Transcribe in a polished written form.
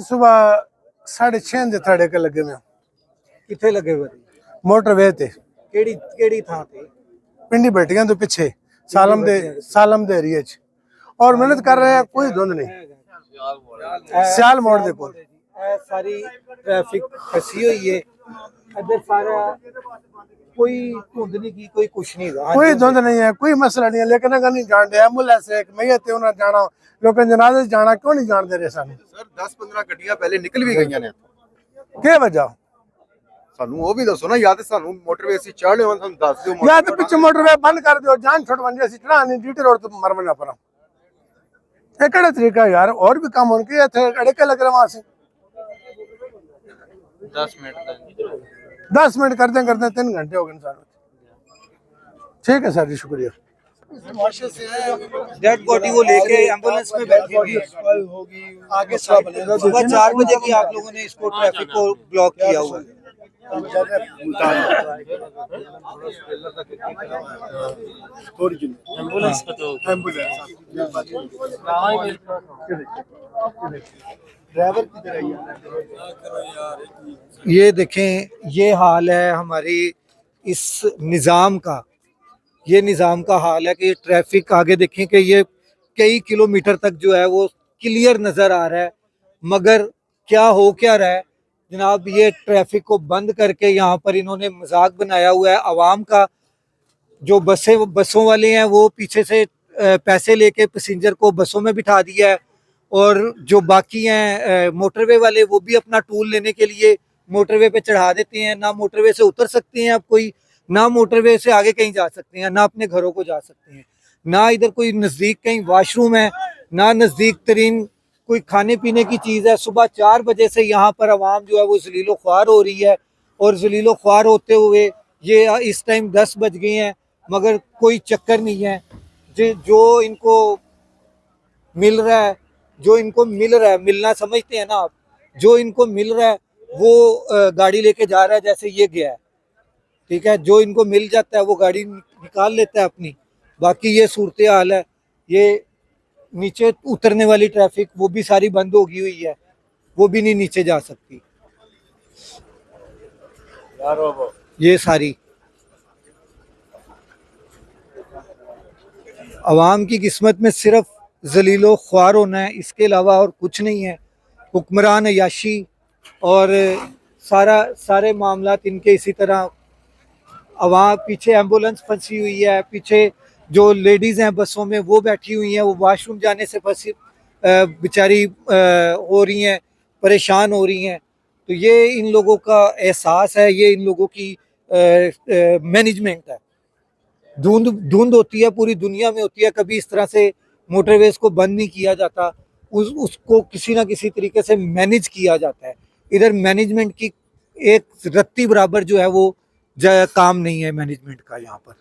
सुबह 6:30 ਦੇ ਧੜਕੇ ਲੱਗੇ ਮੈਂ ਕਿੱਥੇ ਲੱਗੇ ਹੋਏ ਸੀ? ਮੋਟਰਵੇ ਤੇ ਕਿਹੜੀ ਥਾਂ ਤੇ? ਪਿੰਡੀ ਬੈਠੀਆਂ ਤੋਂ ਪਿੱਛੇ ਸਾਲਮ ਦੇ ਏਰੀਏ 'ਚ ਔਰ ਮਿਹਨਤ ਕਰ ਰਹੇ ਆ, ਕੋਈ ਧੁੰਦ ਨਹੀਂ। ਸਿਆਲ ਮੋੜ ਦੇ ਕੋਲ ਇਹ ਸਾਰੀ ट्रैफिक फंसी हुई है इधर सारा, कोई धुंध नहीं की, कोई कुछ नहीं हुआ, कोई धुंध नहीं है, कोई मसला नहीं है। लेकिन अगर नहीं जानते एम्बुलेंस एक मैयत है, उन्हें जाना लोग जनाजे जाना क्यों नहीं जान दे रहे सानू? सर 10-15 ਗੱਡੀਆਂ ਪਹਿਲੇ ਨਿਕਲ ਵੀ ਗਈਆਂ ਨੇ। ਕੀ ਵਜ੍ਹਾ? ਸਾਨੂੰ ਉਹ ਵੀ ਦੱਸੋ ਨਾ, ਜਾਂ ਤੇ ਸਾਨੂੰ ਮੋਟਰਵੇ ਅਸੀਂ ਚੜ੍ਹ ਲਿਓ, ਸਾਨੂੰ ਦੱਸ ਦਿਓ। या तो पीछे मोटरवे बंद कर दियो, जान छुड़वानी असि चढ़ा नहीं डीटी रोड तो मरवना पर ये केड़ा तरीका है यार? और भी काम होने के थे अड़के लग रहे वहां से 10 मिनट करते करते 3 घंटे हो गए सर। ठीक है सर जी, शुक्रिया। डेड बॉडी को लेके एम्बुलेंस में बैठे हुए आगे सुबह 4 बजे की आप लोगों ने इसको ट्रैफिक को ब्लॉक किया हुआ है। ये देखें, ये हाल है हमारी इस निज़ाम का। ये निज़ाम का हाल है कि ट्रैफिक आगे देखें कि ये कई किलोमीटर तक जो है वो क्लियर नज़र आ रहा है, मगर क्या हो क्या रहा है जनाब? ये ट्रैफिक को बंद करके यहाँ पर इन्होंने मजाक बनाया हुआ है आवाम का। जो बसों वाले हैं वो पीछे से पैसे लेके पैसेंजर को बसों में बिठा दिया है, और जो बाकी हैं मोटरवे वाले वो भी अपना टूल लेने के लिए मोटरवे पे चढ़ा देते हैं। ना मोटरवे से उतर सकते हैं अब कोई, ना मोटरवे से आगे कहीं जा सकते हैं, ना अपने घरों को जा सकते हैं, ना इधर कोई नज़दीक कहीं वॉशरूम है, ना नज़दीक तरीन कोई खाने पीने की चीज़ है। सुबह 4 बजे से यहाँ पर आवाम जो है वो जलीलो ख्वार हो रही है, और जलीलो ख्वार होते हुए ये इस टाइम 10 बज गए हैं, मगर कोई चक्कर नहीं है। जो इनको मिल रहा है, मिलना समझते हैं ना आप, जो इनको मिल रहा है वो गाड़ी लेके जा रहा है जैसे ये गया है, ठीक है। जो इनको मिल जाता है वो गाड़ी निकाल लेता है अपनी। बाकी ये सूरत हाल है। ये नीचे उतरने वाली ट्रैफिक वो भी सारी बंद होगी हुई है, वो भी नहीं नीचे जा सकती। ये सारी आवाम की किस्मत में सिर्फ जलीलो ख्वार होना है, इसके अलावा और कुछ नहीं है। हुक्मरान अयाशी और सारे मामलात इनके इसी तरह। आवाम पीछे एम्बुलेंस फंसी हुई है, पीछे जो लेडीज़ हैं बसों में वो बैठी हुई हैं, वो वॉशरूम जाने से फंसी बेचारी हो रही हैं, परेशान हो रही हैं। तो ये इन लोगों का एहसास है, ये इन लोगों की मैनेजमेंट है। धुंध होती है, पूरी दुनिया में होती है, कभी इस तरह से मोटरवेज को बंद नहीं किया जाता, उसको किसी ना किसी तरीके से मैनेज किया जाता है। इधर मैनेजमेंट की एक रत्ती बराबर जो है वो काम नहीं है मैनेजमेंट का यहाँ पर।